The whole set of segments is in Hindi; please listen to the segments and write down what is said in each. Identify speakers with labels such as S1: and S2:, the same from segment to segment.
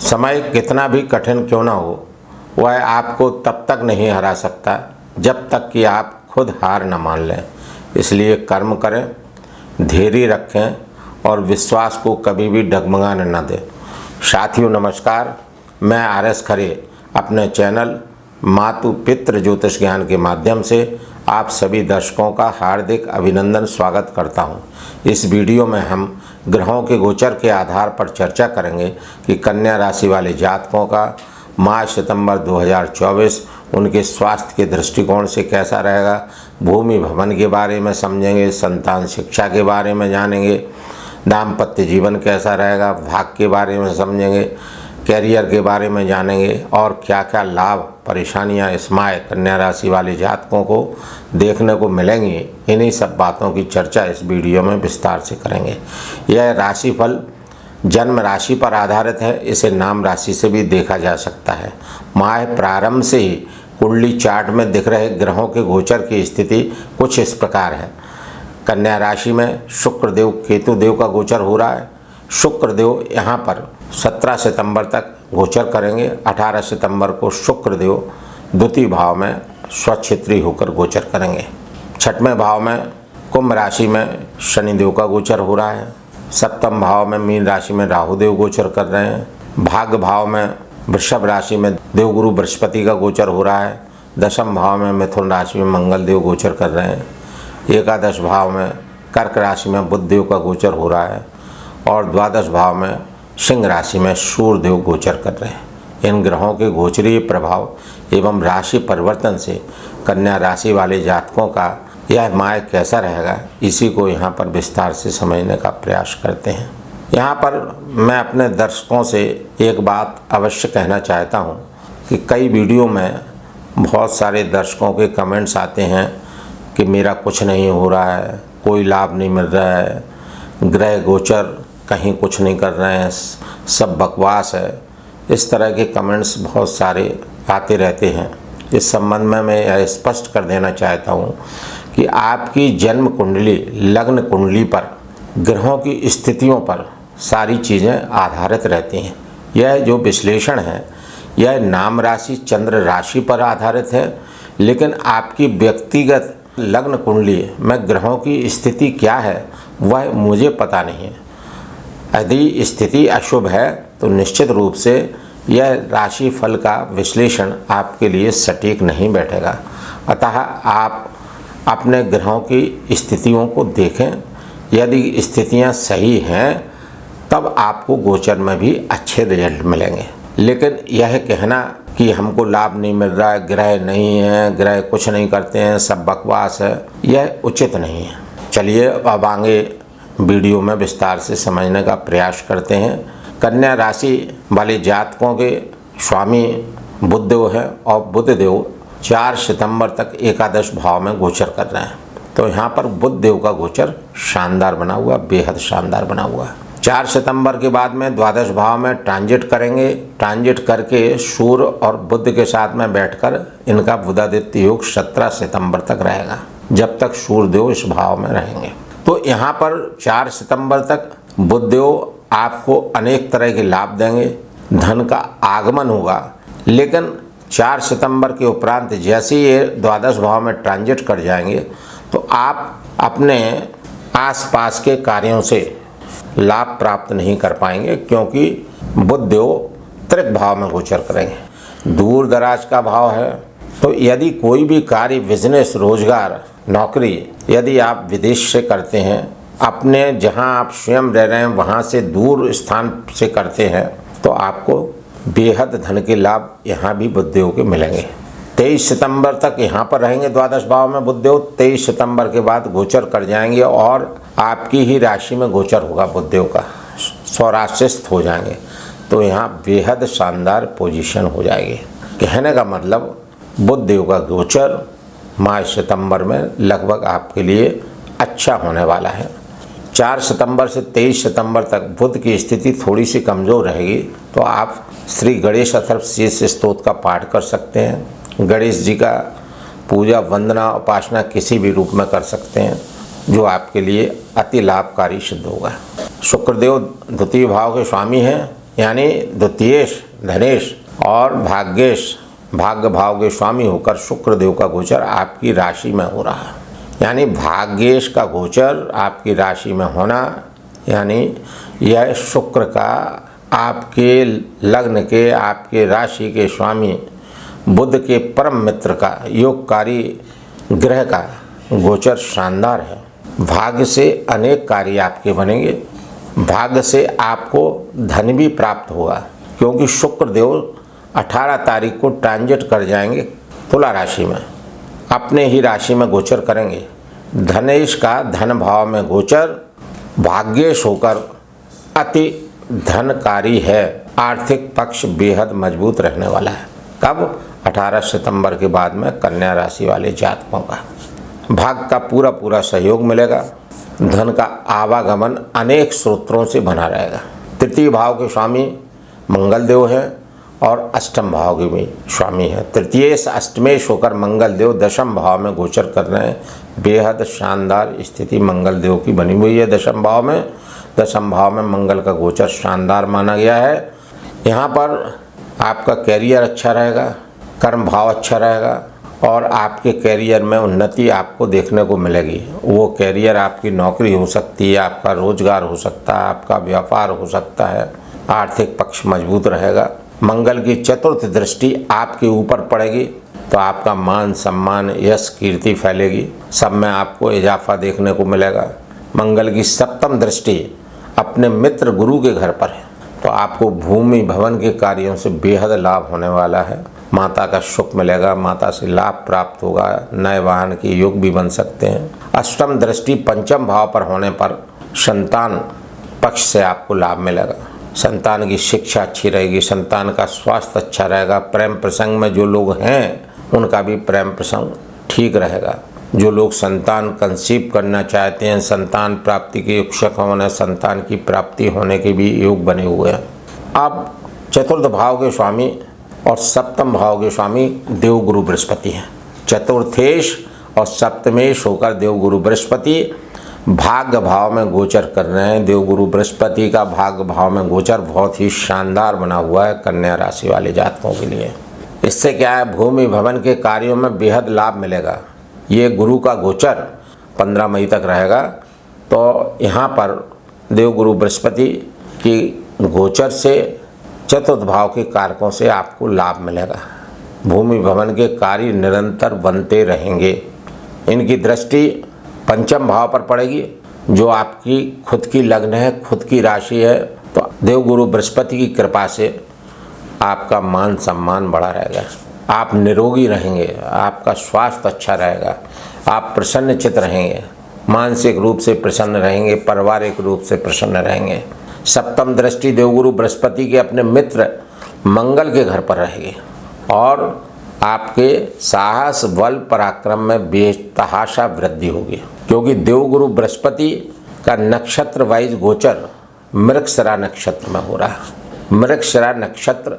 S1: समय कितना भी कठिन क्यों ना हो, वह आपको तब तक नहीं हरा सकता जब तक कि आप खुद हार न मान लें। इसलिए कर्म करें, धैर्य रखें और विश्वास को कभी भी डगमगाने न दें। साथियों नमस्कार, मैं RS खरे अपने चैनल मातु पितृ ज्योतिष ज्ञान के माध्यम से आप सभी दर्शकों का हार्दिक अभिनंदन स्वागत करता हूं। इस वीडियो में हम ग्रहों के गोचर के आधार पर चर्चा करेंगे कि कन्या राशि वाले जातकों का मार्च सितंबर 2024 उनके स्वास्थ्य के दृष्टिकोण से कैसा रहेगा। भूमि भवन के बारे में समझेंगे, संतान शिक्षा के बारे में जानेंगे, दाम्पत्य जीवन कैसा रहेगा, भाग्य के बारे में समझेंगे, कैरियर के बारे में जानेंगे और क्या क्या लाभ परेशानियां इस माह कन्या राशि वाले जातकों को देखने को मिलेंगी। इन्हीं सब बातों की चर्चा इस वीडियो में विस्तार से करेंगे। यह राशिफल जन्म राशि पर आधारित है, इसे नाम राशि से भी देखा जा सकता है। माह प्रारंभ से ही कुंडली चार्ट में दिख रहे ग्रहों के गोचर की स्थिति कुछ इस प्रकार है। कन्या राशि में शुक्रदेव केतु देव का गोचर हो रहा है। शुक्रदेव यहाँ पर 17 सितंबर तक गोचर करेंगे। 18 सितंबर को शुक्रदेव द्वितीय भाव में स्वक्षेत्री होकर गोचर करेंगे। छठवें भाव में कुंभ राशि में शनिदेव का गोचर हो रहा है। सप्तम भाव में मीन राशि में राहुदेव गोचर कर रहे हैं। भाग्य भाव में वृषभ राशि में देवगुरु बृहस्पति का गोचर हो रहा है। दशम भाव में मिथुन राशि में मंगल देव गोचर कर रहे हैं। एकादश भाव में कर्क राशि में बुध देव का गोचर हो रहा है और द्वादश भाव में सिंह राशि में सूर्य देव गोचर कर रहे हैं। इन ग्रहों के गोचरीय प्रभाव एवं राशि परिवर्तन से कन्या राशि वाले जातकों का यह माह कैसा रहेगा, इसी को यहाँ पर विस्तार से समझने का प्रयास करते हैं। यहाँ पर मैं अपने दर्शकों से एक बात अवश्य कहना चाहता हूँ कि कई वीडियो में बहुत सारे दर्शकों के कमेंट्स आते हैं कि मेरा कुछ नहीं हो रहा है, कोई लाभ नहीं मिल रहा है, ग्रह गोचर कहीं कुछ नहीं कर रहे हैं, सब बकवास है। इस तरह के कमेंट्स बहुत सारे आते रहते हैं। इस संबंध में मैं यह स्पष्ट कर देना चाहता हूँ कि आपकी जन्म कुंडली लग्न कुंडली पर ग्रहों की स्थितियों पर सारी चीज़ें आधारित रहती हैं। यह जो विश्लेषण है यह नाम राशि चंद्र राशि पर आधारित है, लेकिन आपकी व्यक्तिगत लग्न कुंडली में ग्रहों की स्थिति क्या है वह मुझे पता नहीं है। यदि स्थिति अशुभ है तो निश्चित रूप से यह राशि फल का विश्लेषण आपके लिए सटीक नहीं बैठेगा। अतः आप अपने ग्रहों की स्थितियों को देखें। यदि स्थितियां सही हैं तब आपको गोचर में भी अच्छे रिजल्ट मिलेंगे। लेकिन यह कहना कि हमको लाभ नहीं मिल रहा है, ग्रह नहीं है, ग्रह कुछ नहीं करते हैं, सब बकवास है, यह उचित नहीं है। चलिए अब आगे वीडियो में विस्तार से समझने का प्रयास करते हैं। कन्या राशि वाले जातकों के स्वामी बुध देव है और बुध देव 4 सितंबर तक एकादश भाव में गोचर कर रहे हैं। तो यहाँ पर बुध देव का गोचर शानदार बना हुआ, बेहद शानदार बना हुआ है। 4 सितंबर के बाद में द्वादश भाव में ट्रांजिट करेंगे। ट्रांजिट करके सूर्य और बुध के साथ में बैठकर इनका बुधादित्य योग 17 सितंबर तक रहेगा, जब तक सूर्यदेव इस भाव में रहेंगे। तो यहाँ पर 4 सितंबर तक बुधदेव आपको अनेक तरह के लाभ देंगे, धन का आगमन होगा। लेकिन 4 सितंबर के उपरांत जैसे ये द्वादश भाव में ट्रांजिट कर जाएंगे तो आप अपने आसपास के कार्यों से लाभ प्राप्त नहीं कर पाएंगे, क्योंकि बुधदेव त्रिक भाव में गोचर करेंगे। दूर दराज का भाव है, तो यदि कोई भी कार्य, बिजनेस, रोजगार, नौकरी यदि आप विदेश से करते हैं, अपने जहां आप स्वयं रह रहे हैं वहां से दूर स्थान से करते हैं, तो आपको बेहद धन के लाभ यहाँ भी बुधदेव के मिलेंगे। 23 सितंबर तक यहाँ पर रहेंगे द्वादश भाव में बुधदेव। 23 सितंबर के बाद गोचर कर जाएंगे और आपकी ही राशि में गोचर होगा बुधदेव का, स्वराशिस्थ हो जाएंगे। तो यहाँ बेहद शानदार पोजीशन हो जाएगी। कहने का मतलब बुधदेव का गोचर मार्च सितंबर में लगभग आपके लिए अच्छा होने वाला है। 4 सितंबर से 23 सितंबर तक बुध की स्थिति थोड़ी सी कमज़ोर रहेगी, तो आप श्री गणेश अथर्वशीर्ष स्तोत्र का पाठ कर सकते हैं। गणेश जी का पूजा, वंदना, उपासना किसी भी रूप में कर सकते हैं, जो आपके लिए अति लाभकारी सिद्ध होगा। शुक्रदेव द्वितीय भाव के स्वामी हैं यानी द्वितीयेश धनेश और भाग्येश भाग्य भाव के स्वामी होकर शुक्र देव का गोचर आपकी राशि में हो रहा है। यानी भाग्येश का गोचर आपकी राशि में होना, यानी यह शुक्र का आपके लग्न के, आपके राशि के स्वामी बुध के परम मित्र का, योगकारी ग्रह का गोचर शानदार है। भाग्य से अनेक कार्य आपके बनेंगे। भाग्य से आपको धन भी प्राप्त होगा, क्योंकि शुक्र देव 18 तारीख को ट्रांजिट कर जाएंगे तुला राशि में, अपने ही राशि में गोचर करेंगे। धनेश का धन भाव में गोचर भाग्येश होकर अति धनकारी है। आर्थिक पक्ष बेहद मजबूत रहने वाला है। कब? 18 सितंबर के बाद में कन्या राशि वाले जातकों का भाग्य का पूरा पूरा सहयोग मिलेगा। धन का आवागमन अनेक स्रोतों से बना रहेगा। तृतीय भाव के स्वामी मंगल देव है और अष्टम भाव के भी स्वामी है। तृतीय से अष्टमेश होकर मंगल देव दशम भाव में गोचर कर रहे हैं। बेहद शानदार स्थिति मंगल देव की बनी हुई है दशम भाव में। दशम भाव में मंगल का गोचर शानदार माना गया है। यहाँ पर आपका कैरियर अच्छा रहेगा, कर्म भाव अच्छा रहेगा और आपके कैरियर में उन्नति आपको देखने को मिलेगी। वो कैरियर आपकी नौकरी हो सकती है, आपका रोजगार हो सकता है, आपका व्यापार हो सकता है। आर्थिक पक्ष मजबूत रहेगा। मंगल की चतुर्थ दृष्टि आपके ऊपर पड़ेगी तो आपका मान सम्मान यश कीर्ति फैलेगी, सब में आपको इजाफा देखने को मिलेगा। मंगल की सप्तम दृष्टि अपने मित्र गुरु के घर पर है तो आपको भूमि भवन के कार्यों से बेहद लाभ होने वाला है। माता का सुख मिलेगा, माता से लाभ प्राप्त होगा, नए वाहन के योग भी बन सकते हैं। अष्टम दृष्टि पंचम भाव पर होने पर संतान पक्ष से आपको लाभ मिलेगा। संतान की शिक्षा अच्छी रहेगी, संतान का स्वास्थ्य अच्छा रहेगा। प्रेम प्रसंग में जो लोग हैं उनका भी प्रेम प्रसंग ठीक रहेगा। जो लोग संतान कंसीव करना चाहते हैं, संतान प्राप्ति के इच्छुक होने, संतान की प्राप्ति होने के भी योग बने हुए हैं। अब चतुर्थ भाव के स्वामी और सप्तम भाव के स्वामी देवगुरु बृहस्पति हैं। चतुर्थेश और सप्तमेश होकर देवगुरु बृहस्पति भाग्य भाव में गोचर कर रहे हैं। देवगुरु बृहस्पति का भाग्य भाव में गोचर बहुत ही शानदार बना हुआ है कन्या राशि वाले जातकों के लिए। इससे क्या है, भूमि भवन के कार्यों में बेहद लाभ मिलेगा। ये गुरु का गोचर 15 मई तक रहेगा तो यहाँ पर देवगुरु बृहस्पति की गोचर से चतुर्थ भाव के कारकों से आपको लाभ मिलेगा। भूमि भवन के कार्य निरंतर बनते रहेंगे। इनकी दृष्टि पंचम भाव पर पड़ेगी जो आपकी खुद की लग्न है, खुद की राशि है। तो देवगुरु बृहस्पति की कृपा से आपका मान सम्मान बढ़ा रहेगा, आप निरोगी रहेंगे, आपका स्वास्थ्य अच्छा रहेगा, आप प्रसन्नचित्त रहेंगे, मानसिक रूप से प्रसन्न रहेंगे, पारिवारिक रूप से प्रसन्न रहेंगे। सप्तम दृष्टि देवगुरु बृहस्पति के अपने मित्र मंगल के घर पर रहेगी और आपके साहस बल पराक्रम में बेतहाशा वृद्धि होगी, क्योंकि देवगुरु बृहस्पति का नक्षत्र वाइज गोचर मृगशिरा नक्षत्र में हो रहा है। मृगशिरा नक्षत्र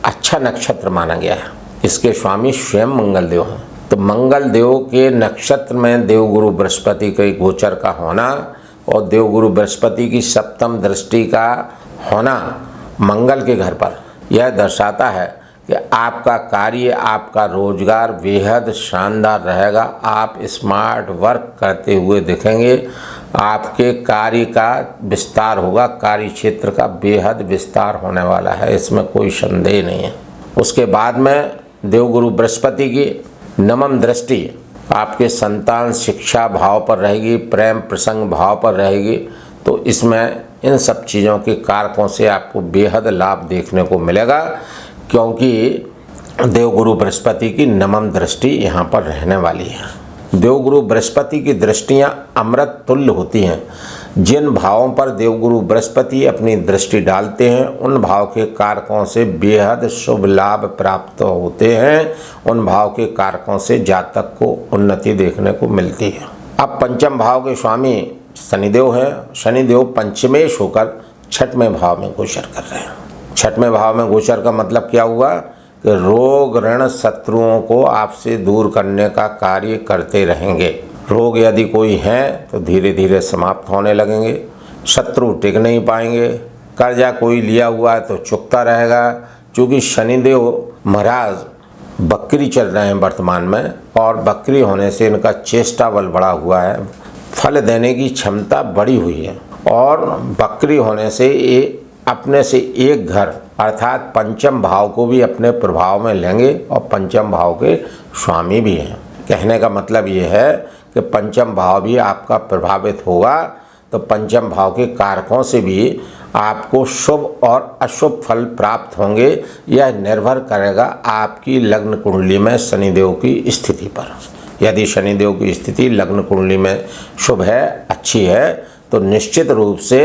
S1: अच्छा नक्षत्र माना गया है। इसके स्वामी स्वयं मंगल देव हैं। तो मंगल देव के नक्षत्र में देवगुरु बृहस्पति के गोचर का होना और देवगुरु बृहस्पति की सप्तम दृष्टि का होना मंगल के घर पर, यह दर्शाता है कि आपका कार्य, आपका रोजगार बेहद शानदार रहेगा। आप स्मार्ट वर्क करते हुए दिखेंगे। आपके कार्य का विस्तार होगा, कार्य क्षेत्र का बेहद विस्तार होने वाला है, इसमें कोई संदेह नहीं है। उसके बाद में देवगुरु बृहस्पति की नवम दृष्टि आपके संतान शिक्षा भाव पर रहेगी, प्रेम प्रसंग भाव पर रहेगी। तो इसमें इन सब चीज़ों के कारकों से आपको बेहद लाभ देखने को मिलेगा, क्योंकि देवगुरु बृहस्पति की नवम दृष्टि यहाँ पर रहने वाली है। देवगुरु बृहस्पति की दृष्टियाँ अमृत तुल्य होती हैं। जिन भावों पर देवगुरु बृहस्पति अपनी दृष्टि डालते हैं उन भाव के कारकों से बेहद शुभ लाभ प्राप्त होते हैं। उन भाव के कारकों से जातक को उन्नति देखने को मिलती है। अब पंचम भाव के स्वामी शनिदेव हैं। शनिदेव पंचमेश होकर छठवें भाव में गोचर कर रहे हैं। छठवें भाव में गोचर का मतलब क्या हुआ कि रोग ऋण शत्रुओं को आपसे दूर करने का कार्य करते रहेंगे। रोग यदि कोई हैं तो धीरे धीरे समाप्त होने लगेंगे, शत्रु टिक नहीं पाएंगे, कर्जा कोई लिया हुआ है तो चुकता रहेगा, क्योंकि शनिदेव महाराज बकरी चल रहे हैं वर्तमान में, और बकरी होने से इनका चेष्टा बल बढ़ा हुआ है, फल देने की क्षमता बढ़ी हुई है, और बकरी होने से ये अपने से एक घर अर्थात पंचम भाव को भी अपने प्रभाव में लेंगे, और पंचम भाव के स्वामी भी हैं। कहने का मतलब ये है कि पंचम भाव भी आपका प्रभावित होगा, तो पंचम भाव के कारकों से भी आपको शुभ और अशुभ फल प्राप्त होंगे। यह निर्भर करेगा आपकी लग्न कुंडली में शनिदेव की स्थिति पर। यदि शनिदेव की स्थिति लग्न कुंडली में शुभ है, अच्छी है, तो निश्चित रूप से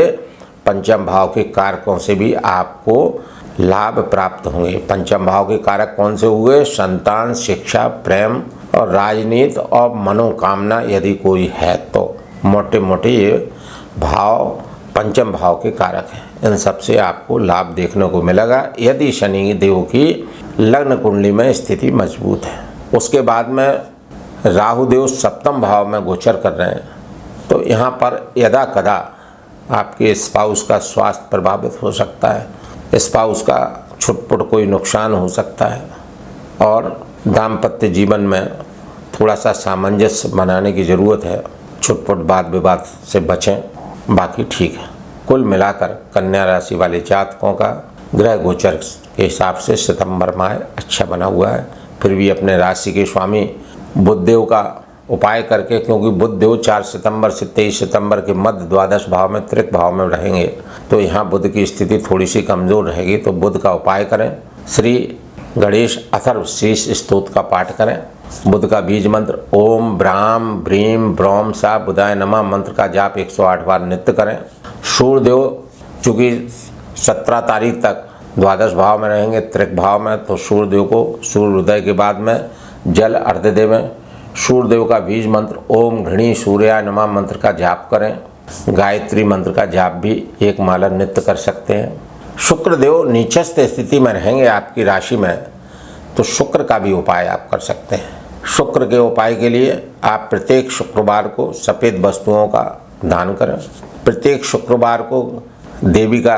S1: पंचम भाव के कारकों से भी आपको लाभ प्राप्त होंगे। पंचम भाव के कारक कौन से हुए? संतान, शिक्षा, प्रेम और राजनीति और मनोकामना यदि कोई है तो मोटे मोटे ये भाव पंचम भाव के कारक हैं। इन सब से आपको लाभ देखने को मिलेगा यदि शनि देव की लग्न कुंडली में स्थिति मजबूत है। उसके बाद में राहु देव सप्तम भाव में गोचर कर रहे हैं, तो यहाँ पर यदा कदा आपके स्पाउस का स्वास्थ्य प्रभावित हो सकता है, स्पाउस का छुटपुट कोई नुकसान हो सकता है, और दाम्पत्य जीवन में थोड़ा सा सामंजस्य बनाने की ज़रूरत है। छुटपुट वाद विवाद से बचें, बाकी ठीक है। कुल मिलाकर कन्या राशि वाले जातकों का ग्रह गोचर के हिसाब से सितंबर माह अच्छा बना हुआ है। फिर भी अपने राशि के स्वामी बुधदेव का उपाय करके, क्योंकि बुधदेव 4 सितंबर से 23 सितंबर के मध्य द्वादश भाव में त्रिक भाव में रहेंगे, तो यहाँ बुध की स्थिति थोड़ी सी कमज़ोर रहेगी। तो बुध का उपाय करें, श्री गणेश अथर्वशीष स्तोत्र का पाठ करें, बुध का बीज मंत्र ओम ब्राह्म ब्रीम ब्रोम सा बुधाय नमः मंत्र का जाप 108 बार नित्य करें। सूर्यदेव चूँकि 17 तारीख तक द्वादश भाव में रहेंगे त्रिक भाव में, तो सूर्यदेव को सूर्य उदय के बाद में जल अर्घ्य देवें। सूर्यदेव का बीज मंत्र ओम घृणी सूर्याय नमः मंत्र का जाप करें। गायत्री मंत्र का जाप भी 1 माला नित्य कर सकते हैं। शुक्रदेव नीचस्थ स्थिति में रहेंगे आपकी राशि में, तो शुक्र का भी उपाय आप कर सकते हैं। शुक्र के उपाय के लिए आप प्रत्येक शुक्रवार को सफ़ेद वस्तुओं का दान करें, प्रत्येक शुक्रवार को देवी का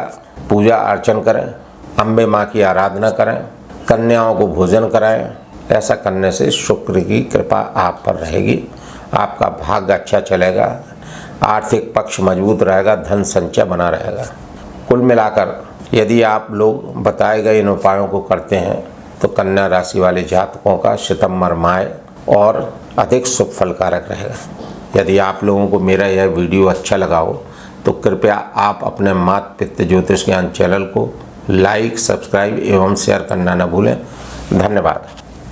S1: पूजा अर्चन करें, अम्बे माँ की आराधना करें, कन्याओं को भोजन कराएं। ऐसा करने से शुक्र की कृपा आप पर रहेगी, आपका भाग्य अच्छा चलेगा, आर्थिक पक्ष मजबूत रहेगा, धन संचय बना रहेगा। कुल मिलाकर यदि आप लोग बताए गए इन उपायों को करते हैं, तो कन्या राशि वाले जातकों का सितंबर माह और अधिक शुभ फलकारक रहेगा। यदि आप लोगों को मेरा यह वीडियो अच्छा लगा हो, तो कृपया आप अपने मात पित्त ज्योतिष ज्ञान चैनल को लाइक, सब्सक्राइब एवं शेयर करना न भूलें। धन्यवाद।